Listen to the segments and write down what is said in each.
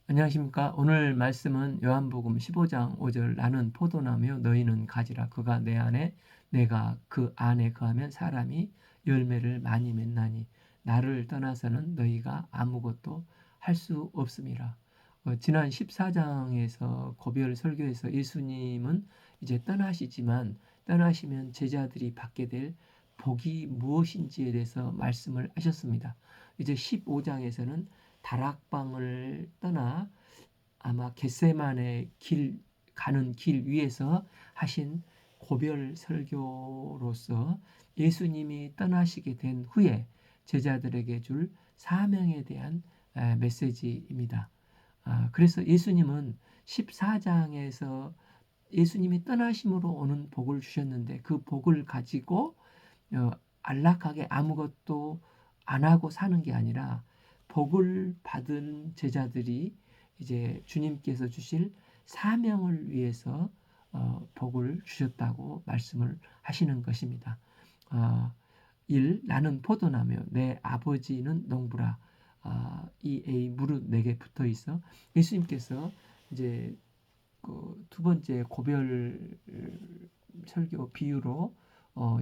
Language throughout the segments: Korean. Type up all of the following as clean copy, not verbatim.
안녕하십니까. 오늘 말씀은 요한복음 15장 5절 나는 포도나무요 너희는 가지라. 그가 내 안에 내가 그 안에 거하면 사람이 열매를 많이 맺나니 나를 떠나서는 너희가 아무것도 할 수 없음이라. 지난 14장에서 고별 설교에서 예수님은 이제 떠나시지만 떠나시면 제자들이 받게 될 복이 무엇인지에 대해서 말씀을 하셨습니다. 이제 15장에서는 다락방을 떠나 아마 겟세마네 길 가는 길 위에서 하신 고별 설교로서 예수님이 떠나시게 된 후에 제자들에게 줄 사명에 대한 메시지입니다. 그래서 예수님은 14장에서 예수님이 떠나심으로 오는 복을 주셨는데 그 복을 가지고 안락하게 아무것도 안 하고 사는 게 아니라 복을 받은 제자들이 이제 주님께서 주실 사명을 위해서 복을 주셨다고 말씀을 하시는 것입니다. 1. 나는 포도나무요 내 아버지는 농부라. 이 무릇 내게 붙어 있어. 예수님께서 이제 두 번째 고별 설교 비유로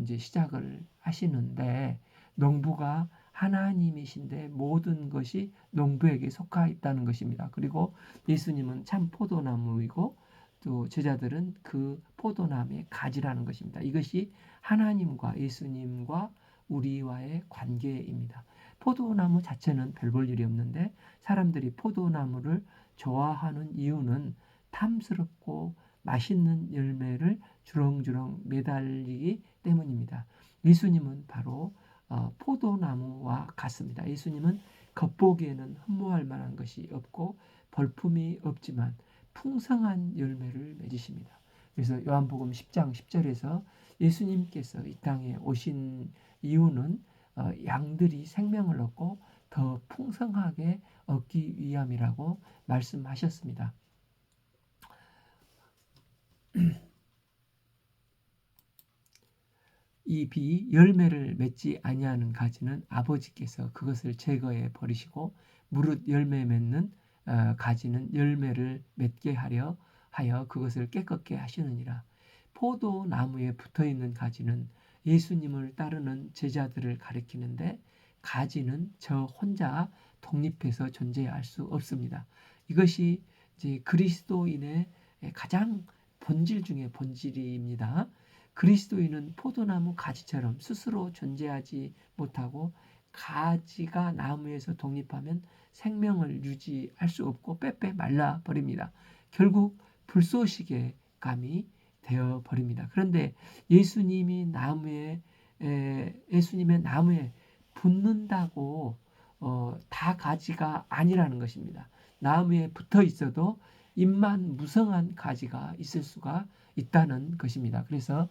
이제 시작을 하시는데 농부가 하나님이신데 모든 것이 농부에게 속하 있다는 것입니다. 그리고 예수님은 참 포도나무이고 또 제자들은 그 포도나무의 가지라는 것입니다. 이것이 하나님과 예수님과 우리와의 관계입니다. 포도나무 자체는 별 볼 일이 없는데 사람들이 포도나무를 좋아하는 이유는 탐스럽고 맛있는 열매를 주렁주렁 매달리기 때문입니다. 예수님은 바로 포도나무와 같습니다. 예수님은 겉보기에는 흠모할 만한 것이 없고 벌품이 없지만 풍성한 열매를 맺으십니다. 그래서 요한복음 10장 10절에서 예수님께서 이 땅에 오신 이유는 양들이 생명을 얻고 더 풍성하게 얻기 위함이라고 말씀하셨습니다. 이 비 열매를 맺지 아니하는 가지는 아버지께서 그것을 제거해 버리시고 무릇 열매 맺는 가지는 열매를 맺게 하려 하여 그것을 깨끗게 하시느니라. 포도나무에 붙어있는 가지는 예수님을 따르는 제자들을 가리키는데 가지는 저 혼자 독립해서 존재할 수 없습니다. 이것이 이제 그리스도인의 가장 본질 중에 본질입니다. 그리스도인은 포도나무 가지처럼 스스로 존재하지 못하고 가지가 나무에서 독립하면 생명을 유지할 수 없고 빼빼 말라 버립니다. 결국 불쏘시개 감이 되어 버립니다. 그런데 예수님의 나무에 붙는다고 다 가지가 아니라는 것입니다. 나무에 붙어 있어도 잎만 무성한 가지가 있을 수가 있다는 것입니다. 그래서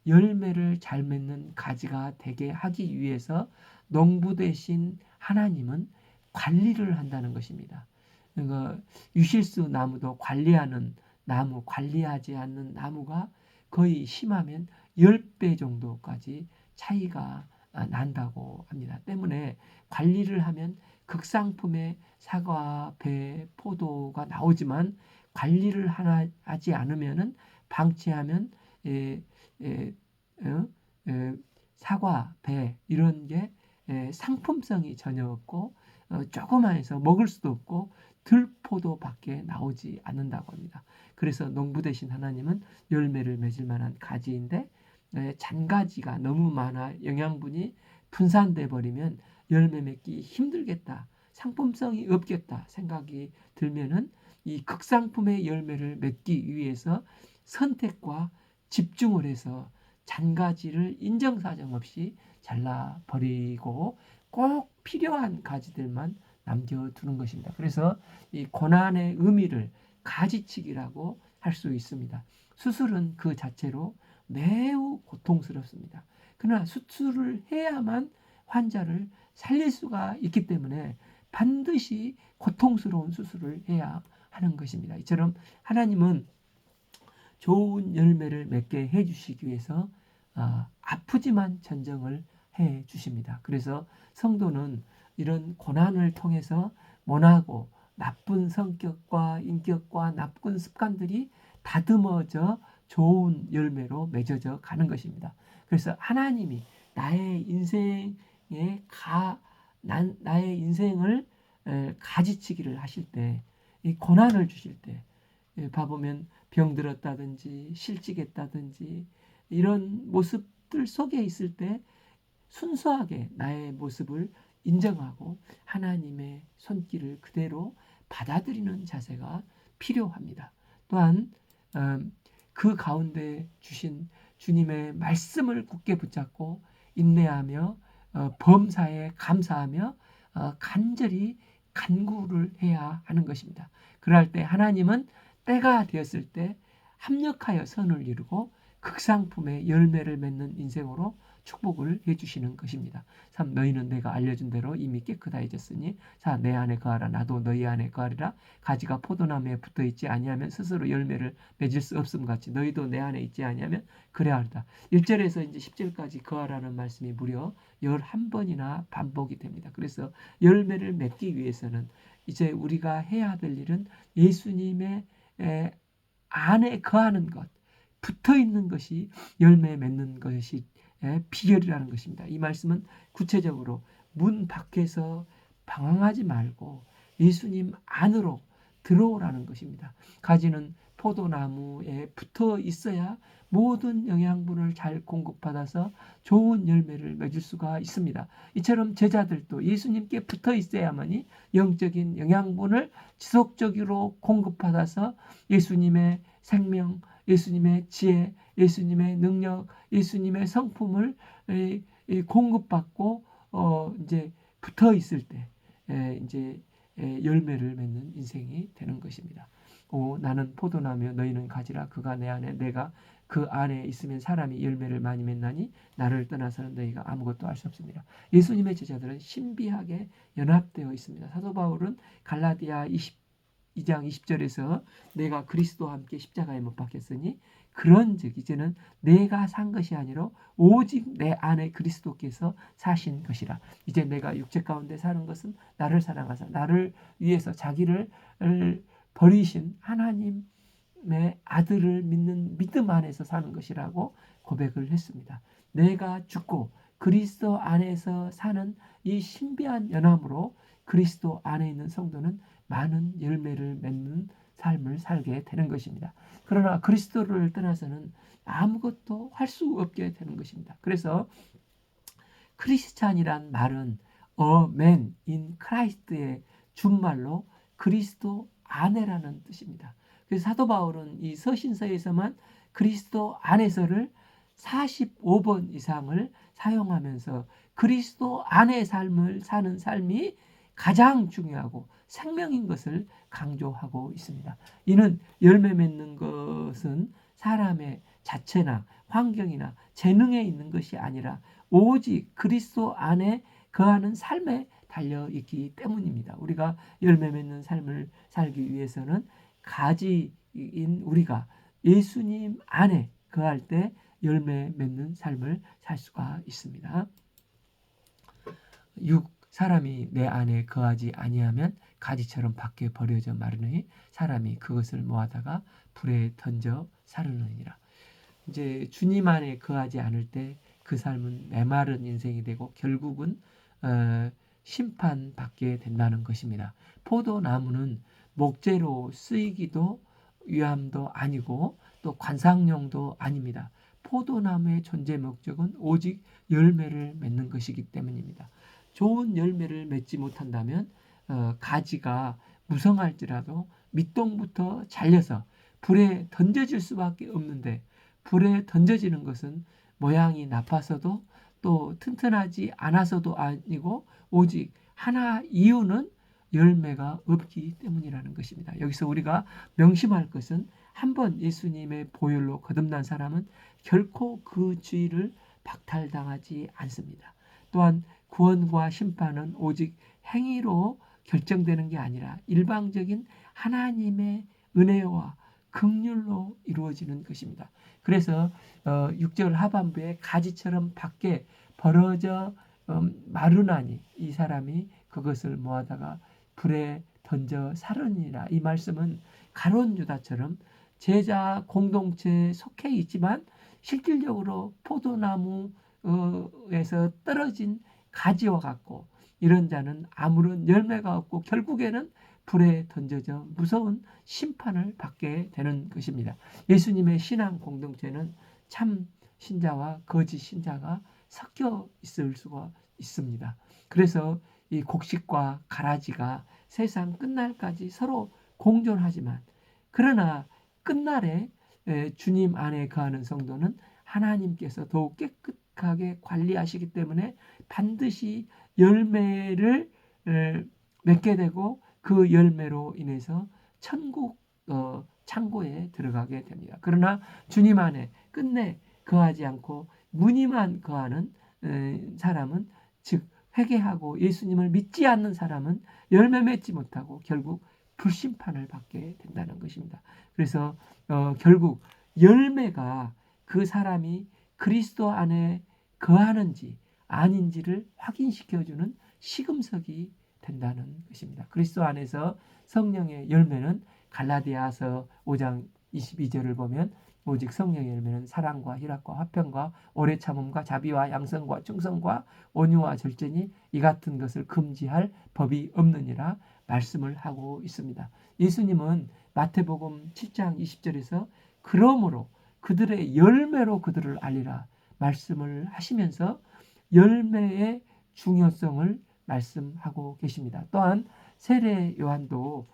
열매를 잘 맺는 가지가 되게 하기 위해서 농부 대신 하나님은 관리를 한다는 것입니다. 그러니까 유실수 나무도 관리하는 나무, 관리하지 않는 나무가 거의 심하면 10배 정도까지 차이가 난다고 합니다. 때문에 관리를 하면 극상품의 사과, 배, 포도가 나오지만 관리를 하지 않으면은 방치하면 사과, 배 이런 게 상품성이 전혀 없고 조그만해서 먹을 수도 없고 들포도밖에 나오지 않는다고 합니다. 그래서 농부 대신 하나님은 열매를 맺을 만한 가지인데 잔가지가 너무 많아 영양분이 분산돼 버리면 열매 맺기 힘들겠다. 상품성이 없겠다 생각이 들면은 이 극상품의 열매를 맺기 위해서 선택과 집중을 해서 잔가지를 인정사정 없이 잘라버리고 꼭 필요한 가지들만 남겨두는 것입니다. 그래서 이 고난의 의미를 가지치기라고 할 수 있습니다. 수술은 그 자체로 매우 고통스럽습니다. 그러나 수술을 해야만 환자를 살릴 수가 있기 때문에 반드시 고통스러운 수술을 해야 하는 것입니다. 이처럼 하나님은 좋은 열매를 맺게 해주시기 위해서 아프지만 전정을 해 주십니다. 그래서 성도는 이런 고난을 통해서 모나고 나쁜 성격과 인격과 나쁜 습관들이 다듬어져 좋은 열매로 맺어져 가는 것입니다. 그래서 하나님이 나의 인생에 나의 인생을 가지치기를 하실 때, 이 고난을 주실 때, 봐보면 병들었다든지 실직했다든지 이런 모습들 속에 있을 때 순수하게 나의 모습을 인정하고 하나님의 손길을 그대로 받아들이는 자세가 필요합니다. 또한 그 가운데 주신 주님의 말씀을 굳게 붙잡고 인내하며 범사에 감사하며 간절히 간구를 해야 하는 것입니다. 그럴 때 하나님은 때가 되었을 때 합력하여 선을 이루고 극상품의 열매를 맺는 인생으로 축복을 해주시는 것입니다. 3. 너희는 내가 알려준 대로 이미 깨끗해졌으니 4. 내 안에 거하라 나도 너희 안에 거하리라. 가지가 포도나무에 붙어있지 아니하면 스스로 열매를 맺을 수 없음 같이 너희도 내 안에 있지 아니하면 그래야 한다. 1절에서 이제 10절까지 거하라는 말씀이 무려 11번이나 반복이 됩니다. 그래서 열매를 맺기 위해서는 이제 우리가 해야 될 일은 예수님의 안에 거하는 것, 붙어 있는 것이 열매 맺는 것이 비결이라는 것입니다. 이 말씀은 구체적으로 문 밖에서 방황하지 말고 예수님 안으로 들어오라는 것입니다. 가지는 포도나무에 붙어 있어야 모든 영양분을 잘 공급받아서 좋은 열매를 맺을 수가 있습니다. 이처럼 제자들도 예수님께 붙어 있어야만이 영적인 영양분을 지속적으로 공급받아서 예수님의 생명, 예수님의 지혜, 예수님의 능력, 예수님의 성품을 공급받고 이제 붙어 있을 때 이제 열매를 맺는 인생이 되는 것입니다. 나는 포도나무여 너희는 가지라. 그가 내 안에 내가 그 안에 있으면 사람이 열매를 많이 맺나니 나를 떠나서는 너희가 아무것도 할 수 없습니다. 예수님의 제자들은 신비하게 연합되어 있습니다. 사도 바울은 갈라디아 2장 20절에서 내가 그리스도와 함께 십자가에 못 박혔으니 그런즉 이제는 내가 산 것이 아니라 오직 내 안에 그리스도께서 사신 것이라. 이제 내가 육체 가운데 사는 것은 나를 사랑하사 나를 위해서 자기를 버리신 하나님의 아들을 믿는 믿음 안에서 사는 것이라고 고백을 했습니다. 내가 죽고 그리스도 안에서 사는 이 신비한 연합으로 그리스도 안에 있는 성도는 많은 열매를 맺는 삶을 살게 되는 것입니다. 그러나 그리스도를 떠나서는 아무것도 할 수 없게 되는 것입니다. 그래서 크리스찬이란 말은 a man in Christ의 준말로 그리스도 안에라는 뜻입니다. 그래서 사도 바울은 이 서신서에서만 그리스도 안에서를 45번 이상을 사용하면서 그리스도 안의 삶을 사는 삶이 가장 중요하고 생명인 것을 강조하고 있습니다. 이는 열매 맺는 것은 사람의 자체나 환경이나 재능에 있는 것이 아니라 오직 그리스도 안에 거하는 삶에 달려 있기 때문입니다. 우리가 열매 맺는 삶을 살기 위해서는 가지인 우리가 예수님 안에 거할 때 열매 맺는 삶을 살 수가 있습니다. 6. 사람이 내 안에 거하지 아니하면 가지처럼 밖에 버려져 마르니 사람이 그것을 모아다가 불에 던져 사르느니라. 이제 주님 안에 거하지 않을 때 그 삶은 메마른 인생이 되고 결국은 심판받게 된다는 것입니다. 포도나무는 목재로 쓰이기도 위함도 아니고 또 관상용도 아닙니다. 포도나무의 존재 목적은 오직 열매를 맺는 것이기 때문입니다. 좋은 열매를 맺지 못한다면 가지가 무성할지라도 밑동부터 잘려서 불에 던져질 수밖에 없는데 불에 던져지는 것은 모양이 나빠서도 또 튼튼하지 않아서도 아니고 오직 하나 이유는 열매가 없기 때문이라는 것입니다. 여기서 우리가 명심할 것은 한번 예수님의 보혈로 거듭난 사람은 결코 그 주의를 박탈당하지 않습니다. 또한 구원과 심판은 오직 행위로 결정되는 게 아니라 일방적인 하나님의 은혜와 긍휼로 이루어지는 것입니다. 그래서 6절 하반부에 가지처럼 밖에 벌어져 마르나니 이 사람이 그것을 모아다가 불에 던져 살으니라. 이 말씀은 가룟 유다처럼 제자 공동체에 속해 있지만 실질적으로 포도나무에서 떨어진 가지와 같고, 이런 자는 아무런 열매가 없고 결국에는 불에 던져져 무서운 심판을 받게 되는 것입니다. 예수님의 신앙 공동체는 참 신자와 거짓 신자가 섞여 있을 수가 있습니다. 그래서 이 곡식과 가라지가 세상 끝날까지 서로 공존하지만, 그러나 끝날에 주님 안에 거하는 성도는 하나님께서 더욱 깨끗하게 관리하시기 때문에 반드시 열매를 맺게 되고, 그 열매로 인해서 천국 창고에 들어가게 됩니다. 그러나 주님 안에 끝내 거하지 않고 무늬만 거하는 사람은, 즉 회개하고 예수님을 믿지 않는 사람은 열매 맺지 못하고 결국 불심판을 받게 된다는 것입니다. 그래서 결국 열매가 그 사람이 그리스도 안에 거하는지 아닌지를 확인시켜주는 시금석이 된다는 것입니다. 그리스도 안에서 성령의 열매는 갈라디아서 5장 22절을 보면, 오직 성령의 열매는 사랑과 희락과 화평과 오래 참음과 자비와 양선과 충성과 온유와 절제니 이 같은 것을 금지할 법이 없느니라 말씀을 하고 있습니다. 예수님은 마태복음 7장 20절에서 그러므로 그들의 열매로 그들을 알리라 말씀을 하시면서 열매의 중요성을 말씀하고 계십니다. 또한 세례 요한도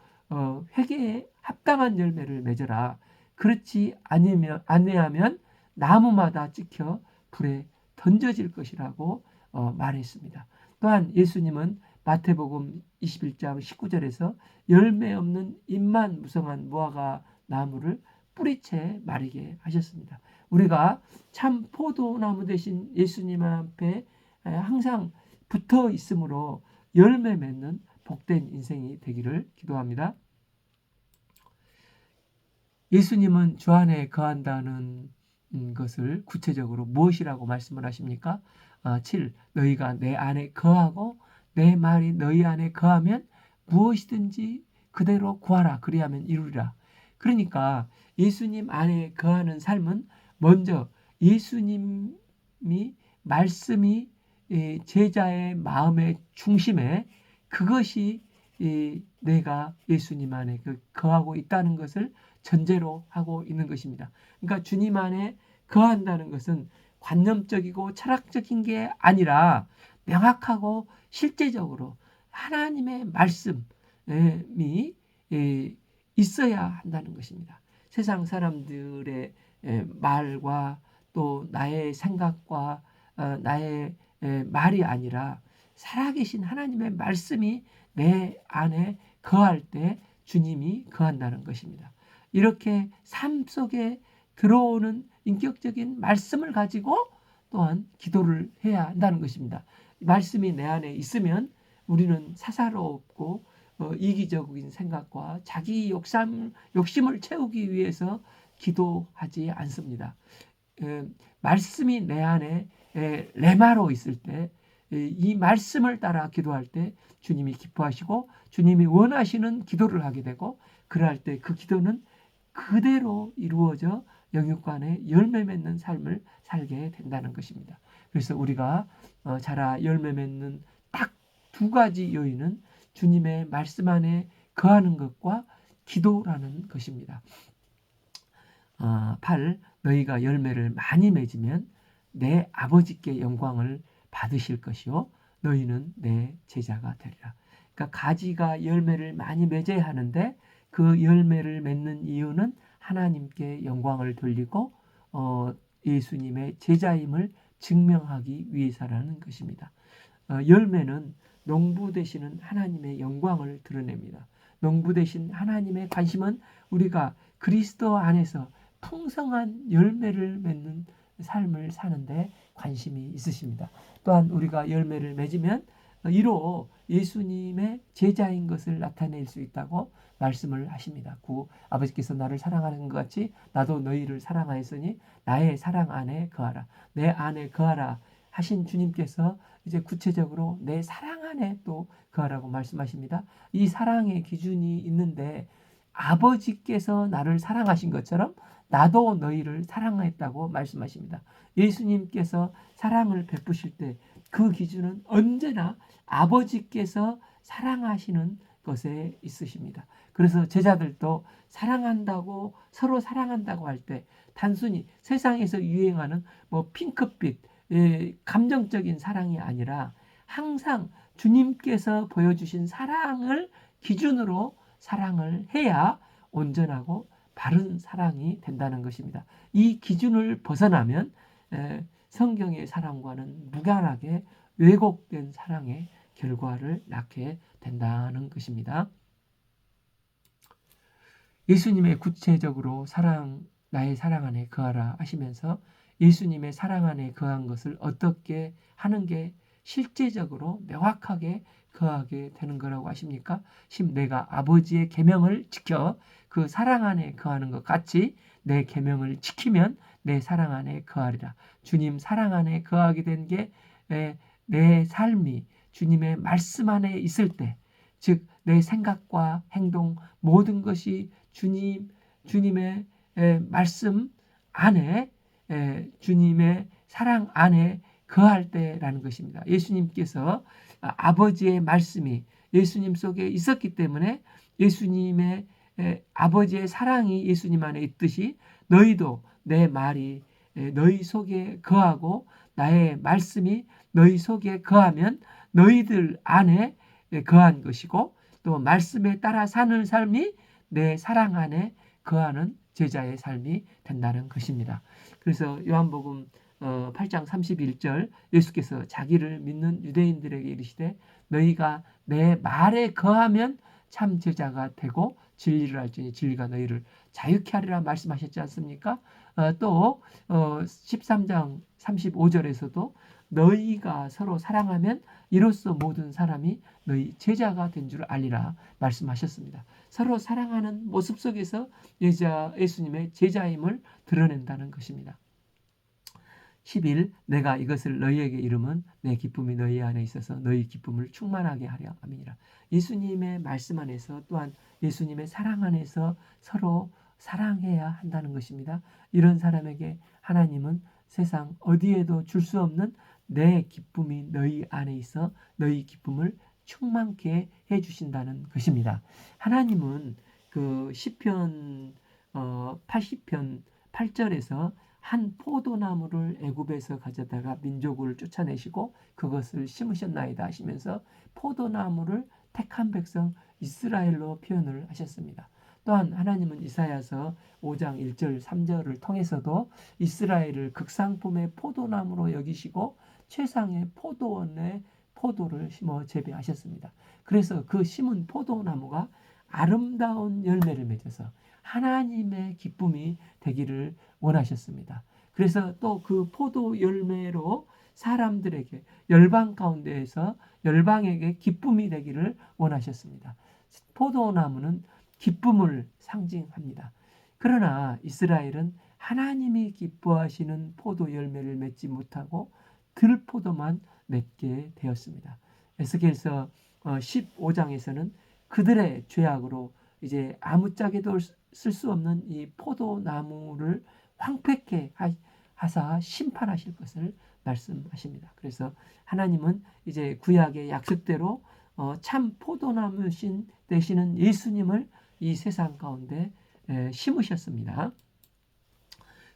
회개에 합당한 열매를 맺어라, 그렇지 아니하면 나무마다 찍혀 불에 던져질 것이라고 말했습니다. 또한 예수님은 마태복음 21장 19절에서 열매 없는 잎만 무성한 무화과 나무를 뿌리채 마르게 하셨습니다. 우리가 참 포도나무 대신 예수님 앞에 항상 붙어 있으므로 열매 맺는 복된 인생이 되기를 기도합니다. 예수님은 주 안에 거한다는 것을 구체적으로 무엇이라고 말씀을 하십니까? 7. 너희가 내 안에 거하고 내 말이 너희 안에 거하면 무엇이든지 그대로 구하라, 그리하면 이루리라. 그러니까 예수님 안에 거하는 삶은 먼저 예수님이 말씀이 제자의 마음의 중심에, 그것이 내가 예수님 안에 거하고 있다는 것을 전제로 하고 있는 것입니다. 그러니까 주님 안에 거한다는 것은 관념적이고 철학적인 게 아니라 명확하고 실제적으로 하나님의 말씀이 있어야 한다는 것입니다. 세상 사람들의 말과 또 나의 생각과 나의 말이 아니라 살아계신 하나님의 말씀이 내 안에 거할 때 주님이 거한다는 것입니다. 이렇게 삶 속에 들어오는 인격적인 말씀을 가지고 또한 기도를 해야 한다는 것입니다. 말씀이 내 안에 있으면 우리는 사사롭고 이기적인 생각과 자기 욕심을 채우기 위해서 기도하지 않습니다. 말씀이 내 안에 레마로 있을 때, 이 말씀을 따라 기도할 때 주님이 기뻐하시고 주님이 원하시는 기도를 하게 되고, 그럴 때 그 기도는 그대로 이루어져 영육간에 열매 맺는 삶을 살게 된다는 것입니다. 그래서 우리가 자라 열매 맺는 딱 두 가지 요인은 주님의 말씀 안에 거하는 것과 기도라는 것입니다. 8. 너희가 열매를 많이 맺으면 내 아버지께 영광을 받으실 것이요 너희는 내 제자가 되리라. 그러니까 가지가 열매를 많이 맺어야 하는데, 그 열매를 맺는 이유는 하나님께 영광을 돌리고 예수님의 제자임을 증명하기 위해서라는 것입니다. 열매는 농부 되시는 하나님의 영광을 드러냅니다. 농부 되신 하나님의 관심은 우리가 그리스도 안에서 풍성한 열매를 맺는 삶을 사는데 관심이 있으십니다. 또한 우리가 열매를 맺으면 이로 예수님의 제자인 것을 나타낼 수 있다고 말씀을 하십니다. 아버지께서 나를 사랑하는 것 같이 나도 너희를 사랑하였으니 나의 사랑 안에 거하라. 내 안에 거하라 하신 주님께서 이제 구체적으로 내 사랑 안에 또 거하라고 말씀하십니다. 이 사랑의 기준이 있는데 아버지께서 나를 사랑하신 것처럼 나도 너희를 사랑했다고 말씀하십니다. 예수님께서 사랑을 베푸실 때 그 기준은 언제나 아버지께서 사랑하시는 것에 있으십니다. 그래서 제자들도 사랑한다고 서로 사랑한다고 할 때 단순히 세상에서 유행하는 뭐 핑크빛 감정적인 사랑이 아니라 항상 주님께서 보여주신 사랑을 기준으로 사랑을 해야 온전하고 바른 사랑이 된다는 것입니다. 이 기준을 벗어나면 성경의 사랑과는 무관하게 왜곡된 사랑의 결과를 낳게 된다는 것입니다. 예수님의 구체적으로 나의 사랑 안에 거하라 하시면서 예수님의 사랑 안에 거한 것을 어떻게 하는 게 실제적으로 명확하게 거하게 되는 거라고 하십니까? 내가 아버지의 계명을 지켜 그 사랑 안에 거하는 것 같이 내 계명을 지키면 내 사랑 안에 거하리라. 주님 사랑 안에 거하게 된 게 내 삶이 주님의 말씀 안에 있을 때, 즉 내 생각과 행동 모든 것이 주님의 말씀 안에 주님의 사랑 안에 거할 때라는 것입니다. 예수님께서 아버지의 말씀이 예수님 속에 있었기 때문에 예수님의 아버지의 사랑이 예수님 안에 있듯이 너희도 내 말이 너희 속에 거하고 나의 말씀이 너희 속에 거하면 너희들 안에 거한 것이고 또 말씀에 따라 사는 삶이 내 사랑 안에 거하는 제자의 삶이 된다는 것입니다. 그래서 요한복음 8장 31절 예수께서 자기를 믿는 유대인들에게 이르시되 너희가 내 말에 거하면 참 제자가 되고 진리를 알지니 진리가 너희를 자유케 하리라 말씀하셨지 않습니까? 또 13장 35절에서도 너희가 서로 사랑하면 이로써 모든 사람이 너희 제자가 된 줄 알리라 말씀하셨습니다. 서로 사랑하는 모습 속에서 예수님의 제자임을 드러낸다는 것입니다. 11. 내가 이것을 너희에게 이름은 내 기쁨이 너희 안에 있어서 너희 기쁨을 충만하게 하려 함이니라. 예수님의 말씀 안에서 또한 예수님의 사랑 안에서 서로 사랑해야 한다는 것입니다. 이런 사람에게 하나님은 세상 어디에도 줄 수 없는 내 기쁨이 너희 안에 있어 너희 기쁨을 충만케 해주신다는 것입니다. 하나님은 그 시편 80편 8절에서 한 포도나무를 애굽에서 가져다가 민족을 쫓아내시고 그것을 심으셨나이다 하시면서 포도나무를 택한 백성 이스라엘로 표현을 하셨습니다. 또한 하나님은 이사야서 5장 1절 3절을 통해서도 이스라엘을 극상품의 포도나무로 여기시고 최상의 포도원에 포도를 심어 재배하셨습니다. 그래서 그 심은 포도나무가 아름다운 열매를 맺어서 하나님의 기쁨이 되기를 원하셨습니다. 그래서 또 그 포도 열매로 사람들에게 열방 가운데에서 열방에게 기쁨이 되기를 원하셨습니다. 포도나무는 기쁨을 상징합니다. 그러나 이스라엘은 하나님이 기뻐하시는 포도 열매를 맺지 못하고 들포도만 맺게 되었습니다. 에스겔서 15장에서는 그들의 죄악으로 이제 아무짝에도 쓸 수 없는 이 포도나무를 황폐케 하사 심판하실 것을 말씀하십니다. 그래서 하나님은 이제 구약의 약속대로 참 포도나무 되시는 예수님을 이 세상 가운데 심으셨습니다.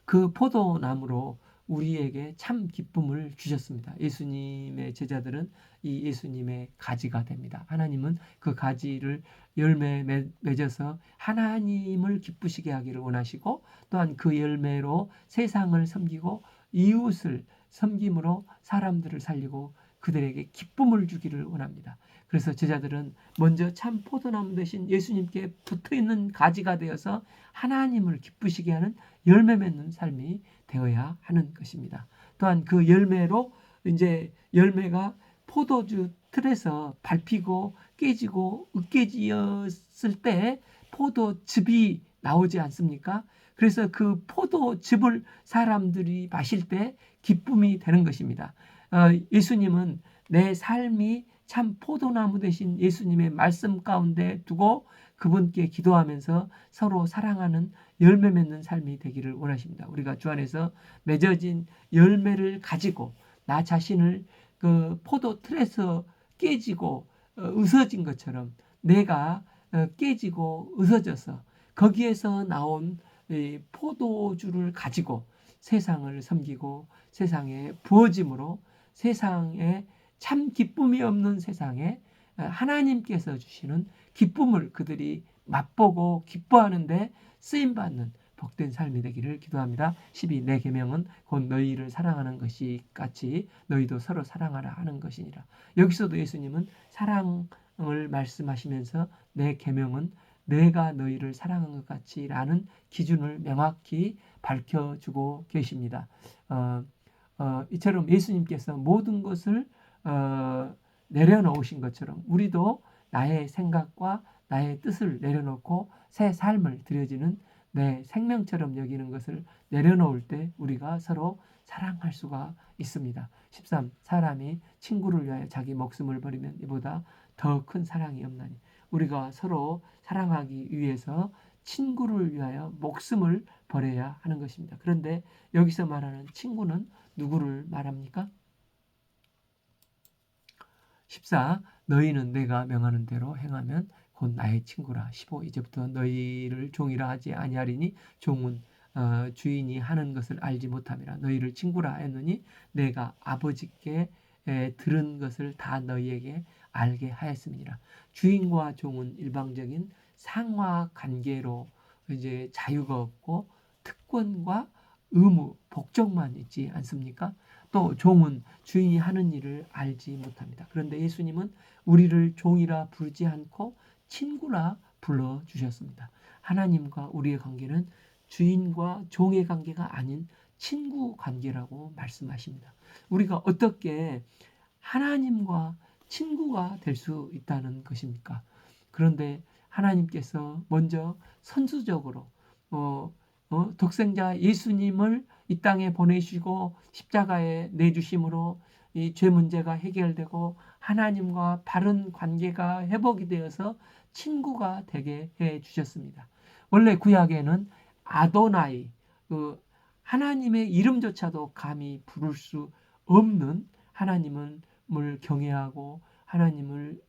그 포도나무로 우리에게 참 기쁨을 주셨습니다. 예수님의 제자들은 이 예수님의 가지가 됩니다. 하나님은 그 가지를 열매 맺어서 하나님을 기쁘시게 하기를 원하시고 또한 그 열매로 세상을 섬기고 이웃을 섬김으로 사람들을 살리고 그들에게 기쁨을 주기를 원합니다. 그래서 제자들은 먼저 참 포도나무 대신 예수님께 붙어있는 가지가 되어서 하나님을 기쁘시게 하는 열매 맺는 삶이 되어야 하는 것입니다. 또한 그 열매로 이제 열매가 포도주 틀에서 밟히고 깨지고 으깨지었을 때 포도즙이 나오지 않습니까? 그래서 그 포도즙을 사람들이 마실 때 기쁨이 되는 것입니다. 예수님은 내 삶이 참 포도나무 되신 예수님의 말씀 가운데 두고 그분께 기도하면서 서로 사랑하는 열매 맺는 삶이 되기를 원하십니다. 우리가 주 안에서 맺어진 열매를 가지고 나 자신을 그 포도 틀에서 깨지고 으스어진 것처럼 내가 깨지고 으스어져서 거기에서 나온 포도주를 가지고 세상을 섬기고 세상에 부어짐으로 세상에 참 기쁨이 없는 세상에 하나님께서 주시는 기쁨을 그들이 맛보고 기뻐하는데 쓰임받는 복된 삶이 되기를 기도합니다. 12. 내 계명은 곧 너희를 사랑하는 것이 같이 너희도 서로 사랑하라 하는 것이니라. 여기서도 예수님은 사랑을 말씀하시면서 내 계명은 내가 너희를 사랑한 것 같이 라는 기준을 명확히 밝혀주고 계십니다. 이처럼 예수님께서 모든 것을 내려놓으신 것처럼 우리도 나의 생각과 나의 뜻을 내려놓고 새 삶을 드려지는 내 생명처럼 여기는 것을 내려놓을 때 우리가 서로 사랑할 수가 있습니다. 13. 사람이 친구를 위하여 자기 목숨을 버리면 이보다 더 큰 사랑이 없나니. 우리가 서로 사랑하기 위해서 친구를 위하여 목숨을 버려야 하는 것입니다. 그런데 여기서 말하는 친구는 누구를 말합니까? 14. 너희는 내가 명하는 대로 행하면 곧 나의 친구라. 15. 이제부터 너희를 종이라 하지 아니하리니 종은 주인이 하는 것을 알지 못함이라. 너희를 친구라 했느니 내가 아버지께 들은 것을 다 너희에게 알게 하였음이니라. 주인과 종은 일방적인 상하 관계로 이제 자유가 없고 특권과 의무, 복종만 있지 않습니까? 또 종은 주인이 하는 일을 알지 못합니다. 그런데 예수님은 우리를 종이라 부르지 않고 친구라 불러주셨습니다. 하나님과 우리의 관계는 주인과 종의 관계가 아닌 친구 관계라고 말씀하십니다. 우리가 어떻게 하나님과 친구가 될 수 있다는 것입니까? 그런데 하나님께서 먼저 선수적으로 독생자 예수님을 이 땅에 보내시고 십자가에 내주심으로 이 죄 문제가 해결되고 하나님과 바른 관계가 회복이 되어서 친구가 되게 해 주셨습니다. 원래 구약에는 아도나이, 하나님의 이름조차도 감히 부를 수 없는 하나님을 경외하고 하나님을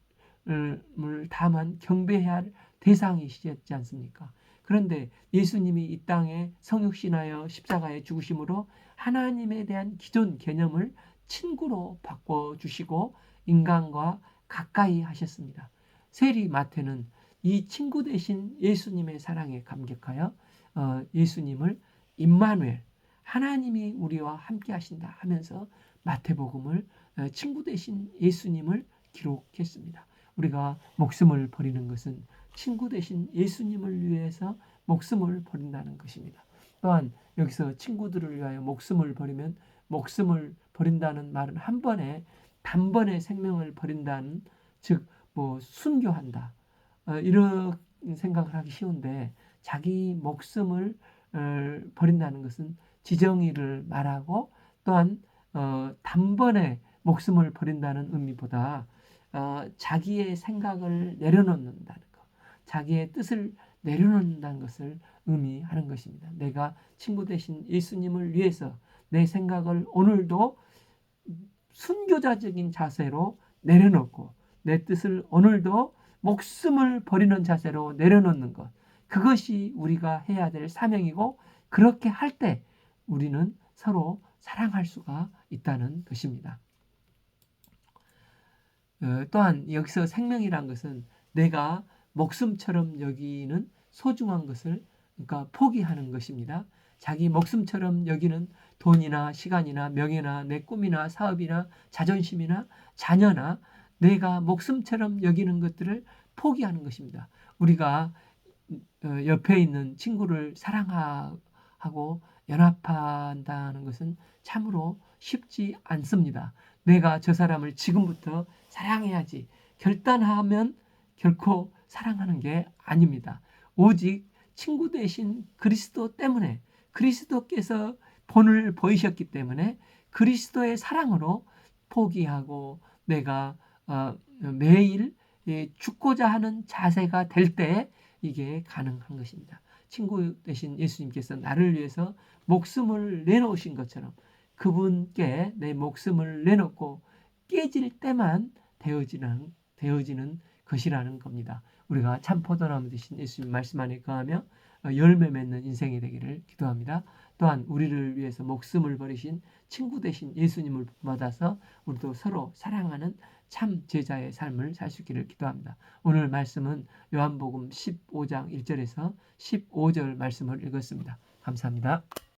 다만 경배해야 할 대상이시지 않습니까? 그런데 예수님이 이 땅에 성육신하여 십자가에 죽으심으로 하나님에 대한 기존 개념을 친구로 바꿔주시고 인간과 가까이 하셨습니다. 세리 마태는 이 친구 대신 예수님의 사랑에 감격하여 예수님을 임마누엘, 하나님이 우리와 함께 하신다 하면서 마태복음을 친구 대신 예수님을 기록했습니다. 우리가 목숨을 버리는 것은 친구 대신 예수님을 위해서 목숨을 버린다는 것입니다. 또한 여기서 친구들을 위하여 목숨을 버리면 목숨을 버린다는 말은 한 번에 단번에 생명을 버린다는 즉 순교한다 이런 생각을 하기 쉬운데 자기 목숨을 버린다는 것은 지정의를 말하고 또한 단번에 목숨을 버린다는 의미보다 자기의 생각을 내려놓는다는 것, 자기의 뜻을 내려놓는다는 것을 의미하는 것입니다. 내가 친구 대신 예수님을 위해서 내 생각을 오늘도 순교자적인 자세로 내려놓고 내 뜻을 오늘도 목숨을 버리는 자세로 내려놓는 것, 그것이 우리가 해야 될 사명이고 그렇게 할 때 우리는 서로 사랑할 수가 있다는 것입니다. 또한 여기서 생명이란 것은 내가 목숨처럼 여기는 소중한 것을 그러니까 포기하는 것입니다. 자기 목숨처럼 여기는 돈이나 시간이나 명예나 내 꿈이나 사업이나 자존심이나 자녀나 내가 목숨처럼 여기는 것들을 포기하는 것입니다. 우리가 옆에 있는 친구를 사랑하고 연합한다는 것은 참으로 쉽지 않습니다. 내가 저 사람을 지금부터 사랑해야지 결단하면 결코 사랑하는 게 아닙니다. 오직 친구 대신 그리스도 때문에 그리스도께서 본을 보이셨기 때문에 그리스도의 사랑으로 포기하고 내가 매일 죽고자 하는 자세가 될 때 이게 가능한 것입니다. 친구 되신 예수님께서 나를 위해서 목숨을 내놓으신 것처럼 그분께 내 목숨을 내놓고 깨질 때만 되어지는 것이라는 겁니다. 우리가 참 포도나무 되신 예수님 말씀 안에 거하며 열매 맺는 인생이 되기를 기도합니다. 또한 우리를 위해서 목숨을 버리신 친구 되신 예수님을 받아서 우리도 서로 사랑하는 참 제자의 삶을 살 수 있기를 기도합니다. 오늘 말씀은 요한복음 15장 1절에서 15절 말씀을 읽었습니다. 감사합니다.